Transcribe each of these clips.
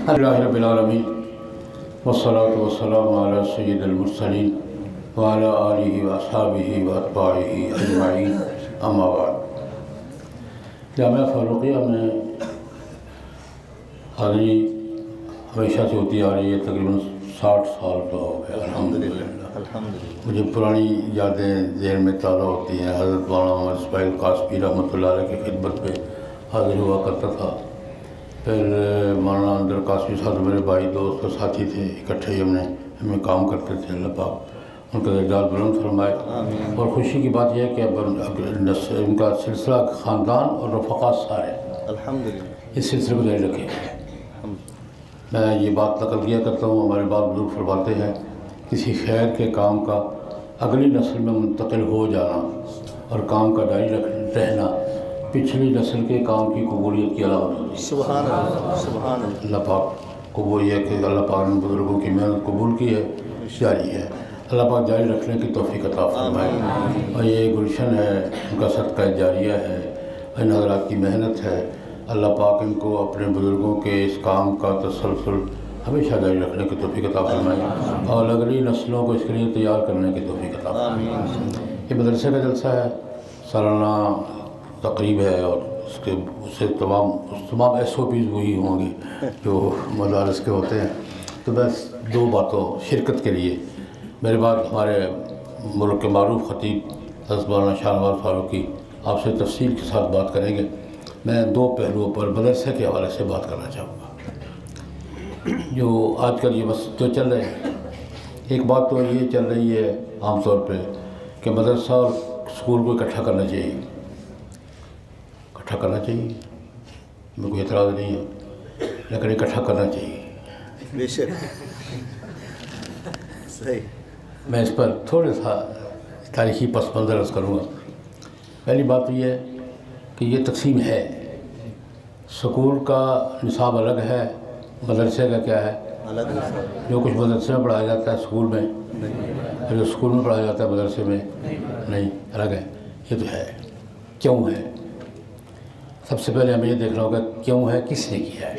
الحمدللہ رب العالمین والصلاة والسلام علی سید المرسلین وعلی آلہ واصحابہ واتباعہ اجمعین اما بعد۔ جامعہ فاروقیہ میں حاضری ہمیشہ سے ہوتی آ رہی ہے، تقریباً 60 سال تو ہو گئے الحمدللہ۔ مجھے پرانی یادیں ذہن میں تازہ ہوتی ہیں۔ حضرت مولانا محمد اسماعیل قاسمی رحمۃ اللہ علیہ کی خدمت پہ حاضر ہوا کرتا تھا۔ پھر مولانا اندر قاسمی صاحب میرے بھائی دوست اور ساتھی تھے، اکٹھے ہی ہمیں کام کرتے تھے۔ اللہ پاک ان کا درجات بلند فرمائے۔ اور خوشی کی بات یہ ہے کہ ان کا سلسلہ خاندان اور رفقا سارے الحمدللہ اس سلسلے کو جاری رکھے۔ میں یہ بات نقل کیا کرتا ہوں، ہمارے بعض بزرگ فرماتے ہیں کسی خیر کے کام کا اگلی نسل میں منتقل ہو جانا اور کام کا جاری رہنا پچھلی نسل کے کام کی قبولیت کی علامت ہوتی ہے۔ سبحان اللہ، سبحان اللہ۔ اللہ پاک کو وہ یہ کہ اللہ پاک نے بزرگوں کی محنت قبول کی ہے، جاری ہے۔ اللہ پاک جاری رکھنے کی توفیق عطا فرمائے۔ اور یہ گلشن ہے، ان کا صدقہ جاریہ ہے، ان حضرات کی محنت ہے۔ اللہ پاک ان کو اپنے بزرگوں کے اس کام کا تسلسل ہمیشہ جاری رکھنے کی توفیق عطا فرمائے اور اگلی نسلوں کو اس کے لیے تیار کرنے کی توفیق عطا فرمائے۔ یہ مدرسے کا جلسہ ہے، سالانہ تقریب ہے، اور اس سے تمام SOPs وہی ہوں گے جو مدارس کے ہوتے ہیں۔ تو بس دو باتوں شرکت کے لیے میرے بعد ہمارے ملک کے معروف خطیب حضرت مولانا شاہ نواز فاروقی آپ سے تفصیل کے ساتھ بات کریں گے۔ میں دو پہلوؤں پر مدرسے کے حوالے سے بات کرنا چاہوں گا جو آج کل یہ جو چل رہے ہیں۔ ایک بات تو یہ چل رہی ہے عام طور پہ کہ مدرسہ اور اسکول کو اکٹھا کرنا چاہیے، میں کوئی اعتراض نہیں ہے، لیکن اکٹھا کرنا چاہیے بے شک۔ صحیح۔ میں اس پر تھوڑا سا تاریخی پس منظر عرض کروں گا۔ پہلی بات تو یہ ہے کہ یہ تقسیم ہے، سکول کا نصاب الگ ہے، مدرسے کا کیا ہے الگ ہے۔ جو کچھ مدرسے میں پڑھایا جاتا ہے اسکول میں، جو اسکول میں پڑھایا جاتا ہے مدرسے میں نہیں، الگ ہے۔ یہ تو ہے، کیوں ہے؟ سب سے پہلے ہمیں یہ دیکھنا ہوگا کیوں ہے، کس نے کیا ہے۔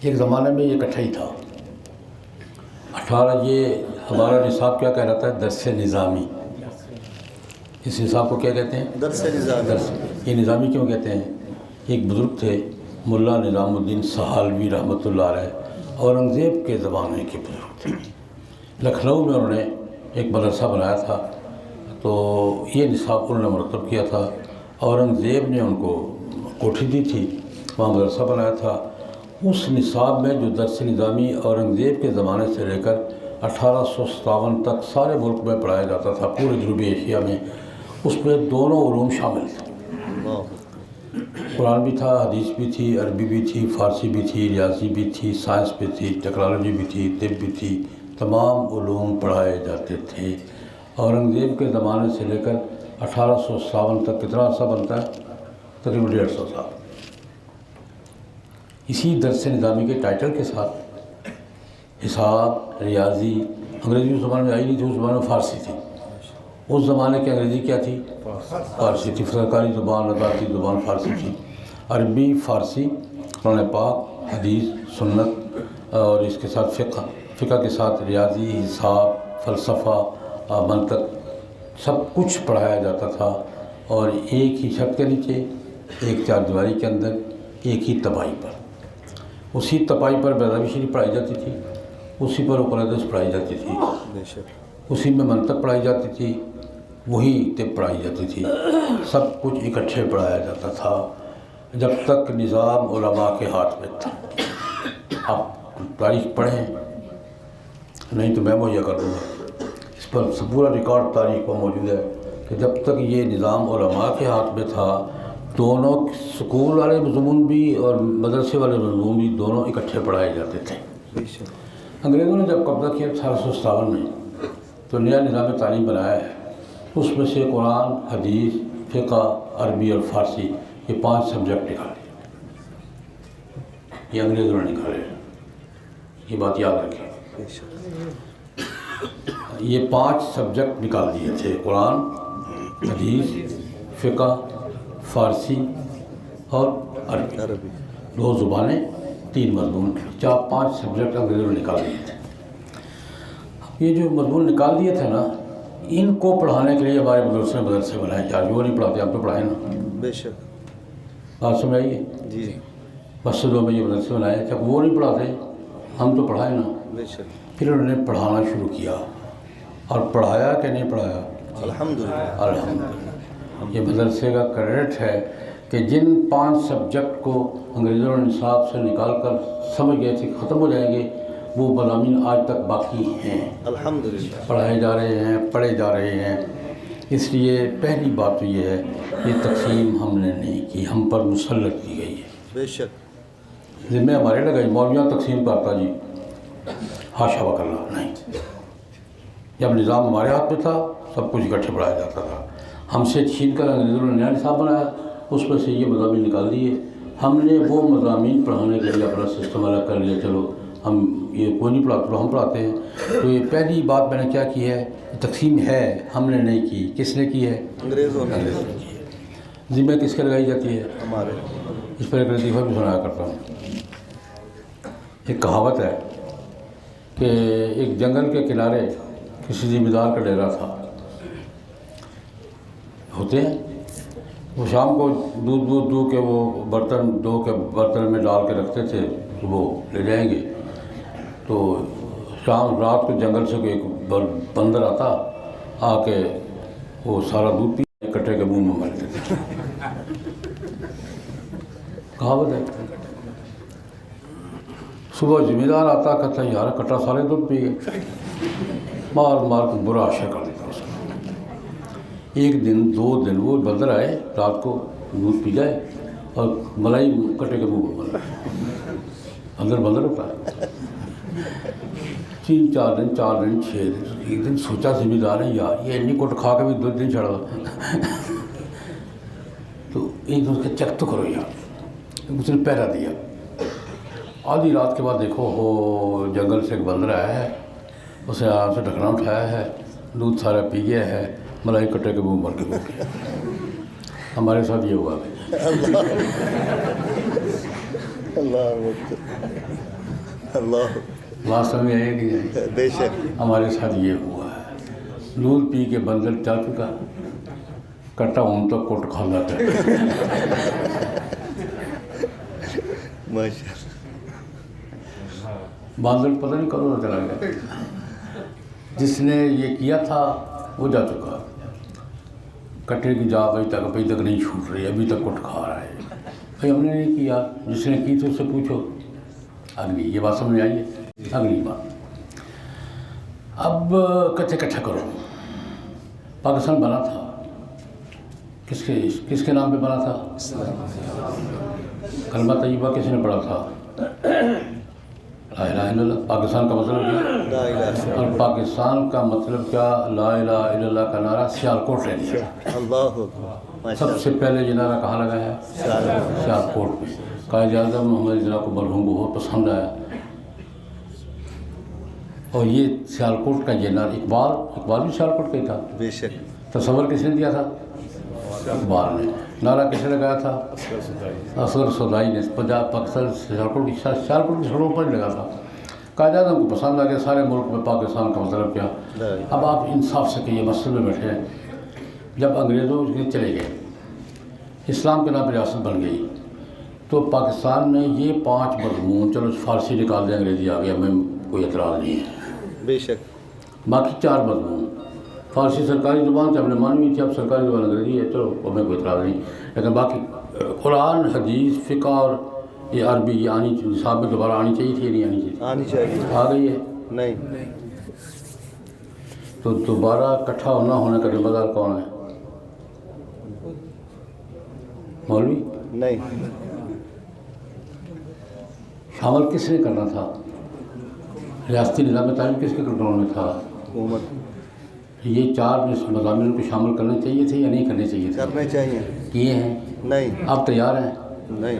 ایک زمانے میں یہ اکٹھا ہی تھا۔ 18 یہ ہمارا نصاب کیا کہہ رہا ہے؟ درس نظامی۔ اس نصاب کو کیا کہتے ہیں؟ درس نظامی۔ یہ نظامی کیوں کہتے ہیں؟ ایک بزرگ تھے ملا نظام الدین سہالوی رحمۃ اللہ علیہ، اورنگزیب کے زمانے کے بزرگ تھے۔ لکھنؤ میں انہوں نے ایک مدرسہ بنایا تھا، تو یہ نصاب انہوں نے مرتب کیا تھا۔ اورنگزیب نے ان کو کوٹھی دی تھی، وہاں مدرسہ بنایا تھا۔ اس نصاب میں جو درس نظامی اورنگزیب کے زمانے سے لے کر 1857 تک سارے ملک میں پڑھایا جاتا تھا، پورے جنوبی ایشیا میں، اس میں دونوں علوم شامل تھے۔ قرآن بھی تھا، حدیث بھی تھی، عربی بھی تھی، فارسی بھی تھی، ریاضی بھی تھی، سائنس بھی تھی، ٹیکنالوجی بھی تھی، طب بھی تھی، تمام علوم پڑھائے جاتے تھے۔ اورنگزیب کے زمانے سے لے کر 1857 تک کتنا عرصہ بنتا ہے؟ تقریباً 150 سال۔ اسی درس نظامی کے ٹائٹل کے ساتھ حساب، ریاضی، انگریزی اس زمانے میں آئی نہیں تھی، اس زمانے میں فارسی تھی۔ اس زمانے کی انگریزی کیا تھی؟ فارسی تھی، سرکاری زبان، عدالتی زبان فارسی تھی۔ عربی، فارسی، قرآن پاک، حدیث، سنت، اور اس کے ساتھ فقہ کے ساتھ ریاضی، حساب، فلسفہ، منطق، سب کچھ پڑھایا جاتا تھا۔ اور ایک ہی چھت کے نیچے، ایک چار دیواری کے اندر، ایک ہی تپائی پر، اسی تپائی پر بیضاوی شریف پڑھائی جاتی تھی، اسی پر اقلیدس پڑھائی جاتی تھی، اسی میں منطق پڑھائی جاتی تھی، وہی طب پڑھائی جاتی تھی، سب کچھ اکٹھے پڑھایا جاتا تھا جب تک نظام علماء کے ہاتھ میں تھا۔ آپ تاریخ پڑھیں، نہیں تو میں مہیا کر دوں گا، اس پر پورا ریکارڈ تاریخ پر موجود ہے کہ جب تک یہ نظام علماء کے ہاتھ میں تھا، دونوں سکول والے مضمون بھی اور مدرسے والے مضمون بھی دونوں اکٹھے پڑھائے جاتے تھے۔ انگریزوں نے جب قبضہ کیا 1857 میں، تو نیا نظام تعلیم بنایا ہے، اس میں سے قرآن، حدیث، فقہ، عربی اور فارسی، یہ 5 سبجیکٹ نکالے۔ یہ انگریزوں نے نکالے، یہ بات یاد رکھیں۔ یہ 5 سبجیکٹ نکال دیے تھے، قرآن، حدیث، فقہ، فارسی اور عربی، 2 زبانیں 3 مضمون 4-5 سبجیکٹ انگریزوں نے نکال دیے تھے. یہ جو مضمون نکال دیے تھے نا، ان کو پڑھانے کے لیے ہمارے مدرسے بنائے. چار وہ نہیں پڑھاتے، ہم تو پڑھائیں نا. بے شک. بات سمجھ آئیے؟ جی. مسجدوں میں یہ مدرسے بنائے. جب وہ نہیں پڑھاتے ہم تو پڑھائیں نا. بے شک. پھر انہوں نے پڑھانا شروع کیا اور پڑھایا کہ نہیں پڑھایا؟ الحمدللہ. الحمدللہ. یہ مدرسے کا کریڈٹ ہے کہ جن 5 سبجیکٹ کو انگریزوں نے نصاب سے نکال کر سمجھ گئے تھے ختم ہو جائیں گے، وہ مضامین آج تک باقی ہیں. الحمدللہ. پڑھائے جا رہے ہیں، پڑھے جا رہے ہیں. اس لیے پہلی بات تو یہ ہے، یہ تقسیم ہم نے نہیں کی، ہم پر مسلط کی گئی ہے. بے شک. ذمہ ہمارے لگائی. مولویاں تقسیم کرتا جی، حاشا وکلا نہیں. جب نظام ہمارے ہاتھ میں تھا سب کچھ اکٹھے پڑھایا جاتا تھا. ہم سے چھین کر انگریزوں نے نیا نصاب بنایا، اس میں سے یہ مضامین نکال دیے. ہم نے وہ مضامین پڑھانے کے لیے اپنا سسٹم الگ کر لیا. چلو ہم یہ کوئی نہیں پڑھاتے، ہم پڑھاتے ہیں. تو یہ پہلی بات میں نے کیا کی ہے، تقسیم ہے ہم نے نہیں کی. کس نے کی ہے؟ انگریزوں نے. کی ہے. ذمہ کس کے لگائی جاتی ہے؟ ہمارے. اس پر ایک لطیفہ بھی سنایا کرتا ہوں. ایک کہاوت ہے کہ ایک جنگل کے کنارے کسی ذمہ دار کا ڈیرا تھا. ہوتے ہیں وہ شام کو دودھ دو کے وہ برتن میں ڈال کے رکھتے تھے، صبح لے جائیں گے. تو شام رات کو جنگل سے کوئی ایک بندر آ کے وہ سارا دودھ پی کٹے کے منہ میں مار دیتے تھے. کہاوت ہے. صبح ذمہ دار آتا، کہتا یار کٹا سارے دودھ پی گئے. مار کو برا اشر کر دیتا اس کو. 1 دن 2 دن وہ بندر آئے، رات کو دودھ پی جائے اور ملائی کٹے کے منہ میں مار. بندر ہوتا ہے. 3-4 دن 4 دن 6 دن. ایک دن سوچا ذمہ دار ہے یار یہ انی کٹ کھا کے بھی 2 دن چڑھا. تو ایک دن اس کا چیک تو کرو یار. اس نے پہرا دیا. آدھی رات کے بعد دیکھو ہو جنگل سے ایک بندر آیا ہے، اسے آرام سے ڈھکنا اٹھایا ہے، دودھ سارا پی گیا ہے، ملائی کٹے کے منہ مر کے گھوم گیا. ہمارے ساتھ یہ ہوا ہے. اللہ. بات سمجھ آئے کہ بے شک. ہمارے ساتھ یہ ہوا ہے. دودھ پی کے بندر جا چکا، کٹا ان تک کوٹ کھانا تھا. ماشاء. باندر پتہ نہیں کدوں چلا گیا. جس نے یہ کیا تھا وہ جا چکا. کٹے کی جا ابھی تک نہیں چھوٹ رہی، ابھی تک کٹ کھا رہا ہے. بھائی ہم نے نہیں کیا. جس نے کی تو اس سے پوچھو. اگلی یہ بات سمجھ آئی ہے. اگلی بات اب اکٹھا کرو. پاکستان بنا تھا کس کے نام پہ بنا تھا؟ کلمہ طیبہ کس نے پڑھا تھا؟ لا الہ الا اللہ. پاکستان کا مطلب کیا؟ اور پاکستان کا مطلب کیا؟ لا الہ الا اللہ کا نعرہ سیالکوٹ نے دیا. اللہ. سب سے پہلے یہ نعرہ کہاں لگا ہے؟ سیالکوٹ میں. قائد اعظم محمد ضیاء کو مرحوم کو بہت پسند آیا. اور یہ سیالکوٹ کا یہ نعرہ اقبال بھی سیالکوٹ کا ہی تھا. بے شک. تصور کس نے دیا تھا؟ اقبال نے. نعرہ کس نے لگایا تھا؟ اصغر صدائی نے. پنجاب پاکستان سیالکوٹ کی سڑکوں پر ہی لگا تھا. قائد اعظم کو پسند آ گیا. سارے ملک میں پاکستان کا مطلب کیا. اب آپ انصاف سے کہ یہ مسجد میں بیٹھے ہیں. جب انگریزوں کے چلے گئے، اسلام کے نام پہ ریاست بن گئی، تو پاکستان میں یہ 5 مضمون، چلو فارسی نکال دیں انگریزی آ گیا، ہمیں کوئی اعتراض نہیں ہے. بے شک. باقی 4 مضمون فارسی سرکاری زبان سے ہم نے مانی ہوئی تھی، اب سرکاری زبان انگریزی ہے، چلو ہمیں کوئی اعتراض نہیں. لیکن باقی قرآن، حدیث، فقہ اور یہ عربی یہ آنی نصاب میں دوبارہ آنی چاہیے تھی یا نہیں آنی چاہیے؟ آنی چاہیے. آ گئی ہے؟ نہیں. تو دوبارہ اکٹھا ہونا ہونے کا ذمہ دار کون ہے؟ مولوی؟ نہیں. شامل کس نے کرنا تھا؟ ریاستی نظام تعلیم کس کے کنٹرول میں تھا؟ حکومت. یہ 4 مضامین کو شامل کرنے چاہیے تھے یا نہیں کرنے چاہیے تھے؟ کرنے چاہیے. کیے ہیں؟ نہیں. آپ تیار ہیں؟ نہیں.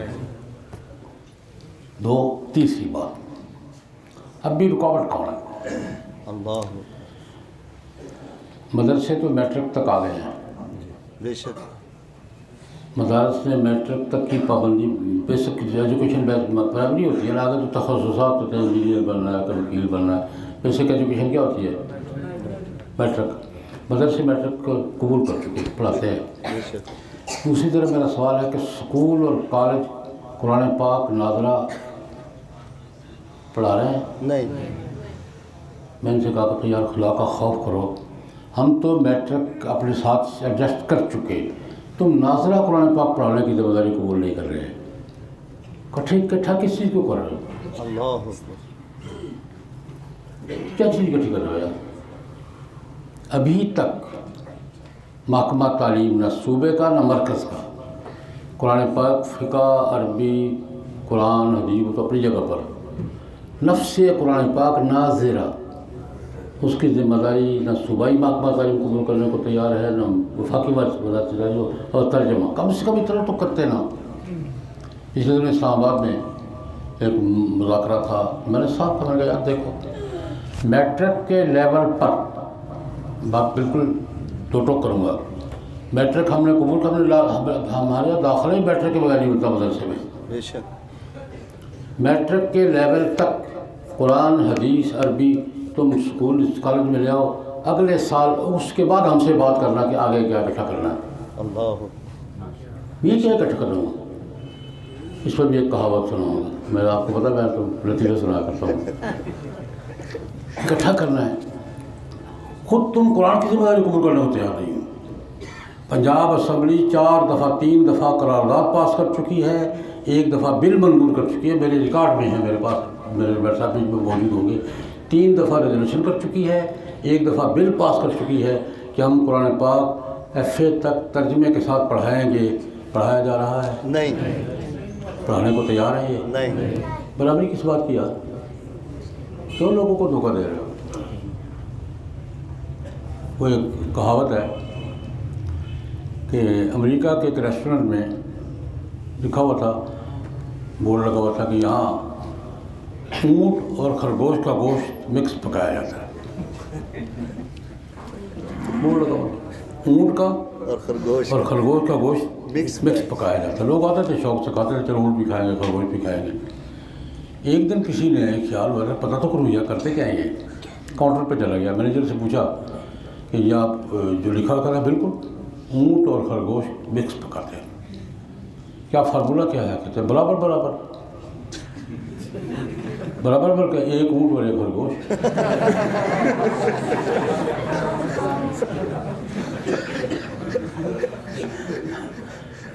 2. تیسری بات، اب بھی رکاوٹ کون ہے؟ اللہ. مدرسے تو میٹرک تک آ گئے ہیں. بے شک. مدارس میں میٹرک تک کی پابندی، بیسک ایجوکیشن پرائمری ہوتی ہے نا، آگے تو تخصصات ہوتے ہیں، انجینئر بننا ہے، وکیل بننا ہے. بیسک ایجوکیشن کیا ہوتی ہے؟ میٹرک. مدرسے میٹرک کو قبول کر چکے، پڑھاتے ہیں. بے شک. دوسری طرف میرا سوال ہے کہ اسکول اور کالج قرآن پاک ناظرہ پڑھا رہے ہیں؟ نہیں. میں ان سے کہا کہ یار خدا کا خوف کرو، ہم تو میٹرک اپنے ساتھ ایڈجسٹ کر چکے، تم ناظرہ قرآن پاک پڑھانے کی ذمہ داری قبول نہیں کر رہے ہیں. کٹھا کس چیز کو کر رہے ہو؟ اللہ اکبر. کیا چیز اکٹھی کر رہے ہو یار؟ ابھی تک محکمہ تعلیم نہ صوبے کا نہ مرکز کا قرآن پاک فقہ عربی قرآن حدیث تو اپنی جگہ پر، نفس قرآن پاک ناظرہ اس کی ذمہ داری نہ صوبائی محکمہ تعلیم قبول کرنے کو تیار ہے، نہ وفاقی وزارت اور ترجمہ کم سے کم اتنا تو کرتے نا. اس لیے اسلام آباد میں ایک مذاکرہ تھا، میں نے صاف پکڑ گیا، دیکھو میٹرک کے لیول پر بات بالکل ٹوک کروں گا، میٹرک ہم نے قبول کرنے، ہمارے یہاں داخلہ ہی میٹرک کے بغیر نہیں ہوتا مدرسے میں. بے شک. میٹرک کے لیول تک قرآن حدیث عربی تم اسکول کالج میں لے آؤ، اگلے سال اس کے بعد ہم سے بات کرنا کہ آگے کیا اکٹھا کرنا ہے. اللہ. یہ کیا اکٹھا کرنا ہوں؟ اس پر بھی ایک کہاوت سناؤں گا، میں آپ کو پتا میں تو لطیفے سنا کرتا ہوں. اکٹھا کرنا ہے، خود تم قرآن کی ذمہ داری قبول کرنے کو تیار نہیں ہو. پنجاب اسمبلی 4 دفعہ 3 دفعہ قرارداد پاس کر چکی ہے، 1 دفعہ بل منظور کر چکی ہے، میرے ریکارڈ میں ہے، میرے پاس میرے ویب سائٹ میں موجود ہوں گے. 3 دفعہ ریزولوشن کر چکی ہے، 1 دفعہ بل پاس کر چکی ہے کہ ہم قرآن پاک FA تک ترجمے کے ساتھ پڑھائیں گے. پڑھایا جا رہا ہے؟ نہیں. پڑھانے کو تیار ہے یہ؟ نہیں. برابری کس بات کی یار؟ کیوں لوگوں کو دھوکہ دے رہے ہو؟ وہ ایک کہاوت ہے کہ امریکہ کے ایک ریسٹورنٹ میں لکھا ہوا تھا، بورڈ لگا ہوا تھا کہ یہاں اونٹ اور خرگوش کا گوشت مکس پکایا جاتا ہے. بورڈ لگا ہوا، اونٹ کا اور خرگوش کا گوشت مکس پکایا جاتا ہے. لوگ آتے تھے شوق سے کھاتے تھے، چلو اونٹ بھی کھائیں گے خرگوش بھی کھائیں گے. ایک دن کسی نے خیال ہوا پتہ تو کروں یہ کرتے کیا ہیں. یہ کاؤنٹر پہ چلا گیا، مینیجر سے پوچھا کہ یہ آپ جو لکھا کرا ہے بالکل اونٹ اور خرگوش مکس پکاتے ہیں، کیا فارمولہ کیا ہے؟ کہتے ہیں برابر برابر برابر کا، ایک اونٹ اور ایک خرگوش.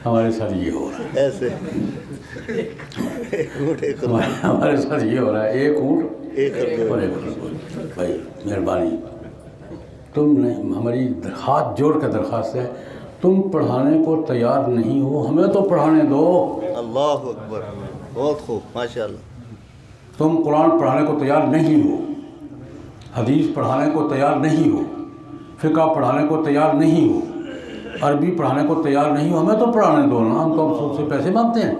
ہمارے ساتھ یہ ہو رہا ہے، ایسے ہمارے ساتھ یہ ہو رہا ہے، ایک اونٹ ایک اور ایک خرگوش. بھائی مہربانی، تم نے ہماری ہاتھ جوڑ کر درخواست ہے، تم پڑھانے کو تیار نہیں ہو، ہمیں تو پڑھانے دو. اللہ اکبر. بہت خوب، ماشاء اللہ. تم قرآن پڑھانے کو تیار نہیں ہو، حدیث پڑھانے کو تیار نہیں ہو، فقہ پڑھانے کو تیار نہیں ہو، عربی پڑھانے کو تیار نہیں ہو، ہمیں تو پڑھانے دو نا. ہم تو سب سے پیسے مانگتے ہیں،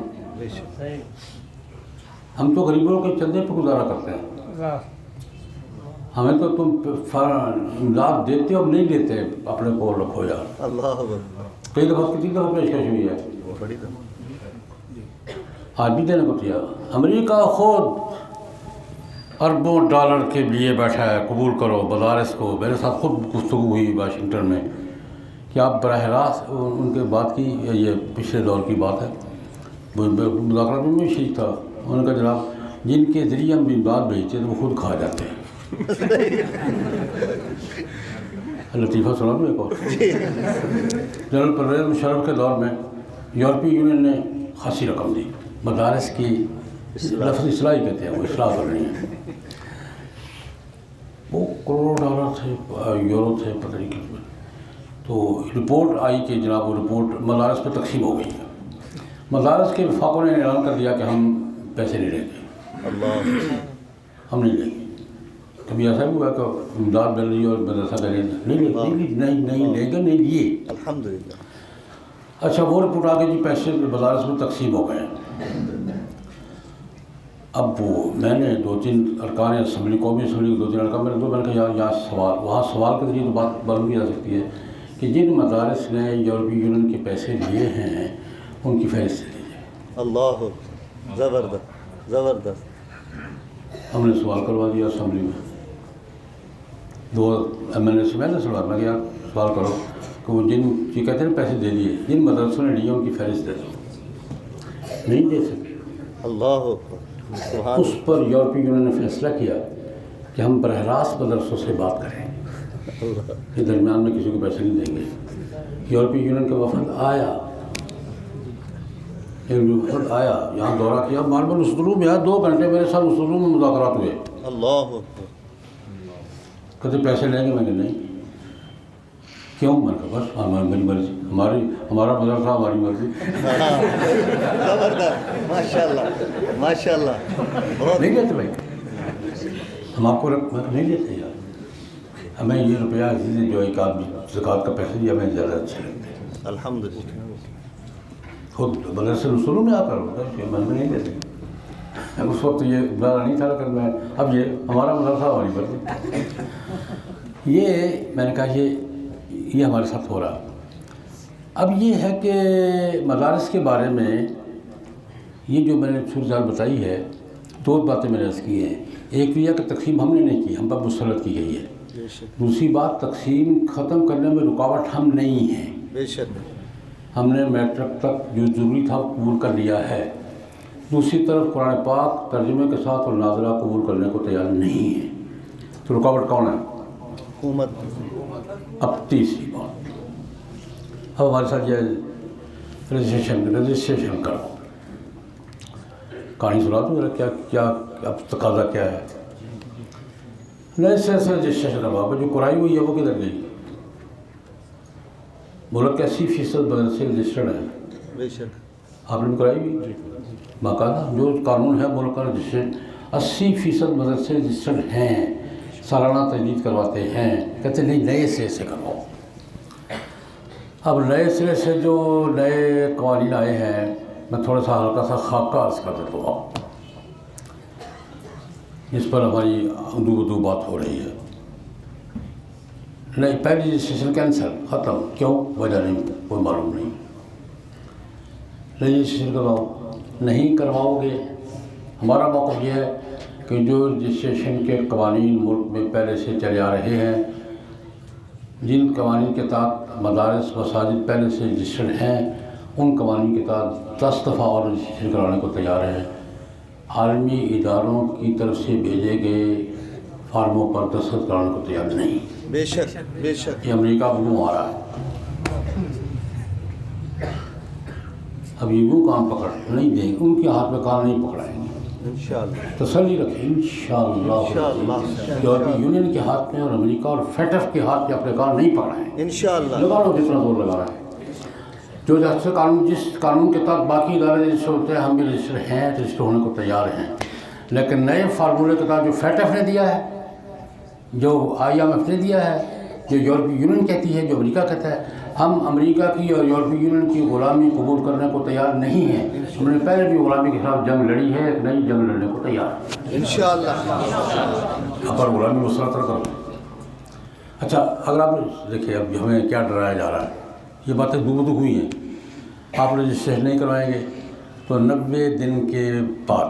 ہم تو غریبوں کے چندے پہ گزارا کرتے ہیں. ہمیں تو تم امداد دیتے ہو، نہیں دیتے اپنے کو رکھو یار. اللہ اکبر. کئی دفعہ کتنی دفعہ پیشکش ہوئی ہے، بڑی دفعہ. آج بھی دینے کو تیار. امریکہ خود اربوں ڈالر کے لیے بیٹھا ہے، قبول کرو مدارس کو. میرے ساتھ خود گفتگو ہوئی واشنگٹن میں کہ آپ براہ راست ان کے بات کی، یہ پچھلے دور کی بات ہے، مذاکرات میں بھی شریک تھا. انہوں نے کہا جناب جن کے ذریعے ہم امداد بھیجتے ہیں تو وہ خود کھا جاتے ہیں. لطیفہ سنا دوں ایک اور. جنرل پرویز مشرف کے دور میں یورپی یونین نے خاصی رقم دی مدارس کی، لفظ اصلاح ہی کہتے ہیں، وہ اصلاح کر رہی ہیں. وہ کروڑوں ڈالر تھے، یورو تھے، پتہ نہیں کتنے. تو رپورٹ آئی کہ جناب وہ رپورٹ مدارس پہ تقسیم ہو گئی ہے. مدارس کے وفاقوں نے اعلان کر دیا کہ ہم پیسے نہیں لیں گے، ہم نہیں لیں گے. کبھی ایسا بھی ہوا کہ امداد مل رہی ہے اور مدرسہ کہہ رہے نہیں لیں گے، نہیں لیے. الحمدللہ. اچھا وہ رپورٹ آ گئی جی پیسے مدارس میں تقسیم ہو گئے. اب وہ میں نے 2-3 ارکان اسمبلی، قومی اسمبلی کے 2-3 ارکان میں نے کہا یار یہاں سوال، وہاں سوال کے ذریعے تو بات معلوم کی جا سکتی ہے کہ جن مدارس نے یورپی یونین کے پیسے لیے ہیں ان کی فہرست دے دیجیے. اللہ اکبر، زبردست زبردست. ہم نے سوال کروا دیا اسمبلی میں. 2 MLA سے میں نے سوال میں کیا سوال کرو کہ وہ جن یہ کہتے ہیں پیسے دے دیے، جن مدرسوں نے لیے ان کی فہرست دے دو. نہیں دے سکے. اللہ اکبر، سبحان اس پر یورپی یونین نے فیصلہ کیا کہ ہم براہ راست مدرسوں سے بات کریں اللہ. کہ درمیان میں کسی کو پیسے نہیں دیں گے. یورپی یونین کا وفد آیا، یہاں دورہ کیا، ماربل اسطلو میں آیا. 2 گھنٹے میرے ساتھ اسطلو میں مذاکرات ہوئے. اللہ اکبر. کہتے پیسے لیں گے؟ میں نے نہیں. کیوں؟ میں نے کہا بس ہماری مرضی، ہمارا مدرسہ ہماری مرضی. زبردست، ماشاء اللہ ماشاء اللہ. بہت نہیں لیتے بھائی، ہم آپ کو نہیں لیتے یار. ہمیں یہ روپیہ جو ایک آدمی زکوٰۃ کا پیسہ دیا ہمیں زیادہ اچھے لگتے ہیں. الحمدللہ. خود مدرسے رسولوں میں آ کر ہوتا ہے، من میں نہیں لیتے. اس وقت یہ گزارا نہیں تھا لیکن میں اب یہ ہمارا مدرسہ ہماری مرضی. یہ میں نے کہا یہ ہمارے ساتھ ہو رہا. اب یہ ہے کہ مدارس کے بارے میں یہ جو میں نے صورتحال بتائی ہے، 2 باتیں میں نے عرض کی ہیں. ایک تو یہ کہ تقسیم ہم نے نہیں کی، ہم پر مسلط کی گئی ہے. دوسری بات، تقسیم ختم کرنے میں رکاوٹ ہم نہیں ہیں. بے شک. ہم نے میٹرک تک جو ضروری تھا قبول کر لیا ہے. دوسری طرف قرآن پاک ترجمے کے ساتھ اور ناظرہ قبول کرنے کو تیار نہیں ہے. تو رکاوٹ کون ہے؟ حکومت. اب تیسری بات، اب ہمارے ساتھ یہ رجسٹریشن کرو. کہانی سنا دوں ذرا کیا اب تقاضا کیا ہے. نئے سر سے رجسٹریشن کروا، جو کرائی ہوئی ہے وہ کدھر گئی؟ ملک کے 80% مدرسے رجسٹرڈ ہیں. بے شک. آپ نے بھی کرائی ہوئی باقاعدہ جو قانون ہے ملک کا رجسٹریشن. 80% مدرسے رجسٹرڈ ہیں، سالانہ تجدید کرواتے ہیں. کہتے نہیں نئے سرے سے کرواؤ. اب نئے سرے سے جو نئے قوانین آئے ہیں، میں تھوڑا سا ہلکا سا خاکہ عرض کر دیتا ہوں آپ، جس پر ہماری اردو بات ہو رہی ہے. نہیں، پہلی رجسٹریشن کینسل، ختم. کیوں؟ وجہ نہیں، کوئی معلوم نہیں. رجسٹریشن کرواؤ. نہیں کرواؤ گے، ہمارا موقف یہ ہے کہ جو رجسٹریشن کے قوانین ملک میں پہلے سے چلے آ رہے ہیں، جن قوانین کے تحت مدارس مساجد پہلے سے رجسٹرڈ ہیں، ان قوانین کے تحت 10 دفعہ اور رجسٹریشن کرانے کو تیار ہیں. عالمی اداروں کی طرف سے بھیجے گئے فارموں پر دستخط کرانے کو تیار نہیں. بے شک بے شک. یہ امریکہ منہ آ رہا ہے. اب یہ وہ کام پکڑ نہیں دیں گے، ان کے ہاتھ میں کام نہیں پکڑائیں گے. انشاءاللہ. تسلی رکھیں انشاءاللہ. یورپی یونین کے ہاتھ میں اور امریکہ اور فیٹف کے ہاتھ میں اپنے کام نہیں پکڑائیں گے. انشاءاللہ. لگا لو جتنا زور لگا رہا ہے. جو جیسے قانون جس قانون کے تحت باقی ادارے رجسٹر ہوتے ہیں، ہم بھی رجسٹر ہیں، رجسٹر ہونے کو تیار ہیں. لیکن نئے فارمولے کے تحت جو فیٹف نے دیا ہے، جو IMF نے دیا ہے، جو یورپی یونین کہتی ہے، جو امریکہ کہتا ہے، ہم امریکہ کی اور یورپی یونین کی غلامی قبول کرنے کو تیار نہیں ہیں. ہم نے پہلے بھی غلامی کے خلاف جنگ لڑی ہے، ایک نئی جنگ لڑنے کو تیار ہے. انشاءاللہ. پر غلامی مسلط کرو. اچھا، اگر آپ دیکھیں اب ہمیں کیا ڈرایا جا رہا ہے، یہ باتیں دو ہوئی ہیں. آپ رجسٹریشن نہیں کروائیں گے تو 90 دن کے بعد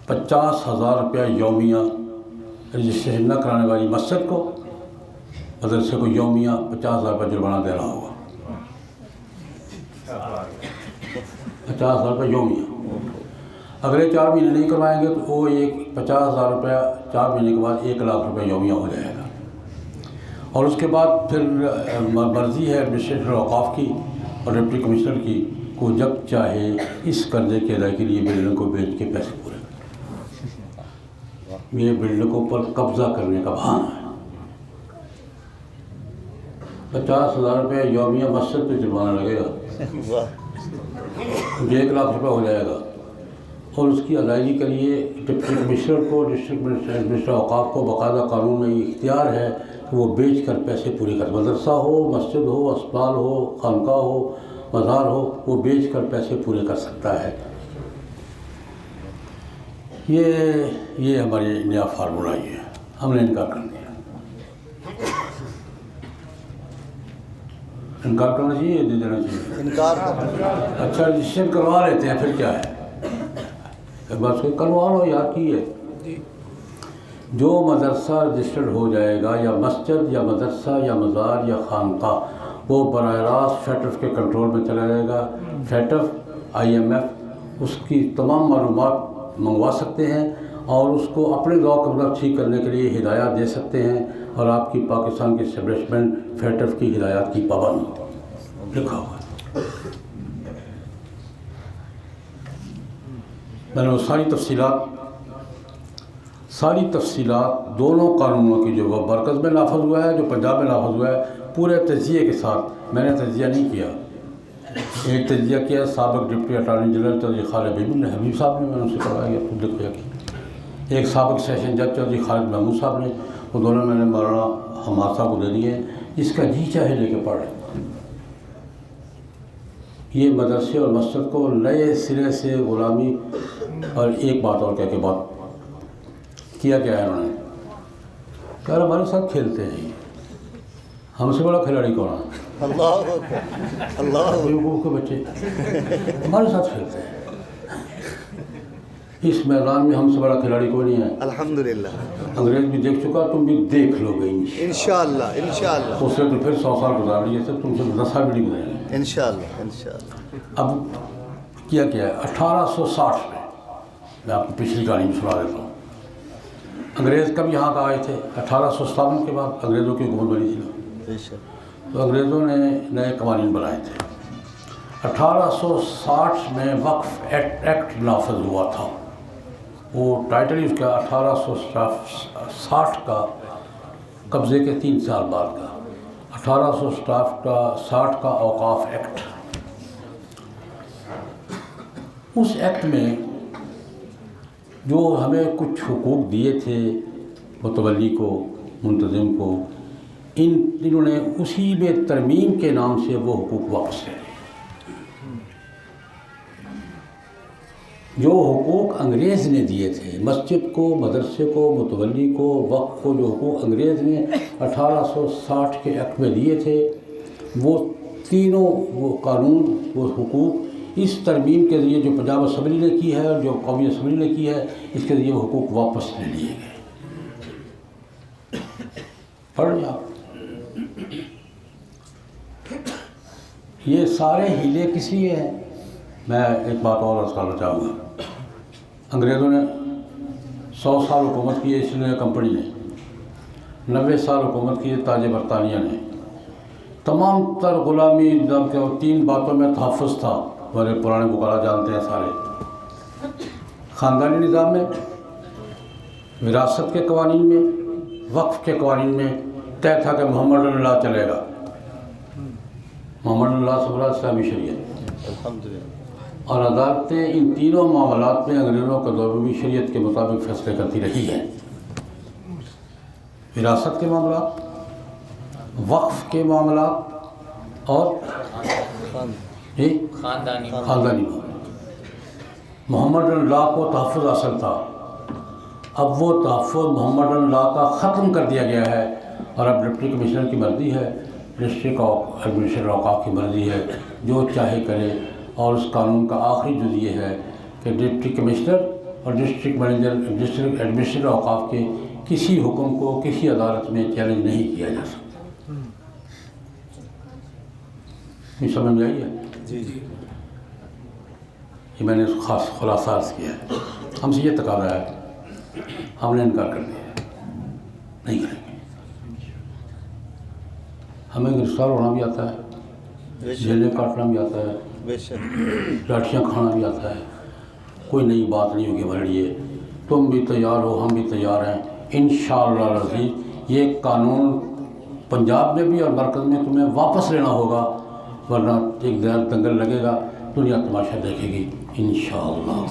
50,000 روپیہ یومیہ رجسٹریشن نہ کرانے والی مسجد کو، مدرسے کو یومیہ 50,000 روپیہ جرمانہ دینا ہوگا. 50,000 روپیہ یومیہ. اگلے 4 مہینے نہیں کروائیں گے تو وہ 50,000 روپیہ 4 مہینے کے بعد 1,00,000 روپیہ یومیہ ہو جائے گا. اور اس کے بعد پھر مرضی ہے ایڈمنسٹریٹر اوقاف کی اور ڈپٹی کمشنر کی کو جب چاہے اس قرضے کے ادائیگی کے لیے بلڈنگ کو بیچ کے پیسے پورے کریں. یہ بلڈنگوں پر قبضہ کرنے کا بہانہ ہے. 50,000 روپیہ یومیہ مسجد پہ جرمانہ لگے گا، 1,00,000 روپیہ ہو جائے گا. اور اس کی ادائیگی کے لیے ڈپٹی کمشنر کو، ڈسٹرکٹ ایڈمنسٹریٹر اوقاف کو باقاعدہ قانون میں یہ اختیار ہے کہ وہ بیچ کر پیسے پورے کر، مدرسہ ہو، مسجد ہو، اسپتال ہو، خانقاہ ہو، مزار ہو، وہ بیچ کر پیسے پورے کر سکتا ہے. یہ ہماری نیا فارمولہ ہی ہے، ہم نے انکار کر دیا. انکار کرنا چاہیے یا دے دینا چاہیے؟ انکار کرنا. اچھا رجسٹر کروا لیتے ہیں پھر کیا ہے؟ ایک بات کوئی کروا لو یار کی ہے. جو مدرسہ رجسٹرڈ ہو جائے گا یا مسجد یا مدرسہ یا مزار یا خانقاہ وہ براہ راست فیٹف کے کنٹرول میں چلا جائے گا. فیٹف IMF اس کی تمام معلومات منگوا سکتے ہیں اور اس کو اپنے ذوق مطلب ٹھیک کرنے کے لیے ہدایات دے سکتے ہیں اور آپ کی پاکستان کی اسٹیبلشمنٹ فیٹف کی ہدایات کی پابند ہوتی لکھا ہوا ہے. میں نے وہ ساری تفصیلات دونوں قانونوں کی جو وہ مرکز میں نافذ ہوا ہے جو پنجاب میں نافذ ہوا ہے پورے تجزیے کے ساتھ. میں نے تجزیہ نہیں کیا. ایک تجزیہ کیا سابق ڈپٹی اٹارنی جنرل چودھری خالد حبیب صاحب نے ان سے کروایا گیا خود لکھا کی. ایک سابق سیشن جج چودھری خالد محمود صاحب نے وہ دونوں میں نے مولانا حماد صاحب کو دے دیے ہیں. جس کا جی چاہے لے کے پڑھ. یہ مدرسے اور مسجد کو نئے سرے سے غلامی. اور ایک بات اور کہہ کے بات کیا ہے انہوں نے کہ ہمارے ساتھ کھیلتے ہیں ہم سے بڑا کھلاڑی کون ہے؟ اللہ اکبر اللہ لوگوں کے بچے ہمارے ساتھ کھیلتے ہیں. اس میدان میں ہم سے بڑا کھلاڑی کوئی نہیں ہے. الحمدللہ. انگریز بھی دیکھ چکا تم بھی دیکھ لو گے انشاءاللہ انشاءاللہ. اس سے تو پھر 100 سال گزار لیے تھے تم سے 10 سال بھی نہیں گزاریں گے انشاءاللہ انشاءاللہ. اب کیا ہے 1860 میں آپ کو پچھلی کہانی میں سنا دیتا ہوں. انگریز کب یہاں کا آئے تھے؟ 1857 کے بعد انگریزوں کی حکومت بنی تھی. تو انگریزوں نے نئے قوانین بنائے تھے. 1860 میں وقف ایکٹ نافذ ہوا تھا. وہ ٹائٹل اس کا 1860 کا قبضے کے 3 سال بعد کا 1860 کا اوقاف ایکٹ. اس ایکٹ میں جو ہمیں کچھ حقوق دیے تھے متولی کو منتظم کو انہوں نے اسی میں ترمیم کے نام سے وہ حقوق واپس لے لیے. جو حقوق انگریز نے دیے تھے مسجد کو مدرسے کو متولی کو وقف کو جو حقوق انگریز نے 1860 کے ایکٹ میں دیے تھے وہ تینوں وہ قانون وہ حقوق اس ترمیم کے ذریعے جو پنجاب اسمبلی نے کی ہے اور جو قومی اسمبلی نے کی ہے اس کے ذریعے وہ حقوق واپس لے لیے گئے. پڑھ لیا یہ سارے ہیلے کس لیے ہیں؟ میں ایک بات اور عرض کرنا چاہوں گا. انگریزوں نے 100 سال حکومت کی ہے ایسٹ انڈیا کمپنی نے. 90 سال حکومت کی ہے تاج برطانیہ نے. تمام تر غلامی نظام کے 3 باتوں میں تحفظ تھا. ہمارے پرانے وکلا جانتے ہیں سارے. خاندانی نظام میں وراثت کے قوانین میں وقف کے قوانین میں طے تھا کہ محمد اللہ چلے گا. محمد اللہ سے مراد اسلامی شریعت. الحمدللہ. اور عدالتیں ان تینوں معاملات میں انگریزوں کے دور میں بھی شریعت کے مطابق فیصلے کرتی رہی ہیں. وراثت کے معاملات وقف کے معاملات اور خاندانی معاملات. محمد اللہ کو تحفظ حاصل تھا. اب وہ تحفظ محمد اللہ کا ختم کر دیا گیا ہے اور اب ڈپٹی کمشنر کی مرضی ہے ڈسٹرکٹ ایڈمنسٹریٹر اوقاف کی مرضی ہے جو چاہے کرے. اور اس قانون کا آخری جز یہ ہے کہ ڈپٹی کمشنر اور ڈسٹرکٹ مینیجر ڈسٹرکٹ ایڈمنسٹریٹر اوقاف کے کسی حکم کو کسی عدالت میں چیلنج نہیں کیا جا سکتا. یہ سمجھ میں آئی ہے؟ جی جی. یہ میں نے خاص خلاصہ عرض کیا ہے. ہم سے یہ تقاضا ہے ہم نے انکار کر دیا ہے نہیں کریں گے. ہمیں گرفتار ہونا بھی آتا ہے جیلیں کاٹنا بھی آتا ہے بے شک لاٹھیاں کھانا بھی آتا ہے. کوئی نئی بات نہیں ہوگی ہمارے لیے. تم بھی تیار ہو ہم بھی تیار ہیں انشاءاللہ العزیز. یہ قانون پنجاب میں بھی اور مرکز میں تمہیں واپس لینا ہوگا ورنہ ایک دنگل لگے گا دنیا تماشا دیکھے گی انشاءاللہ.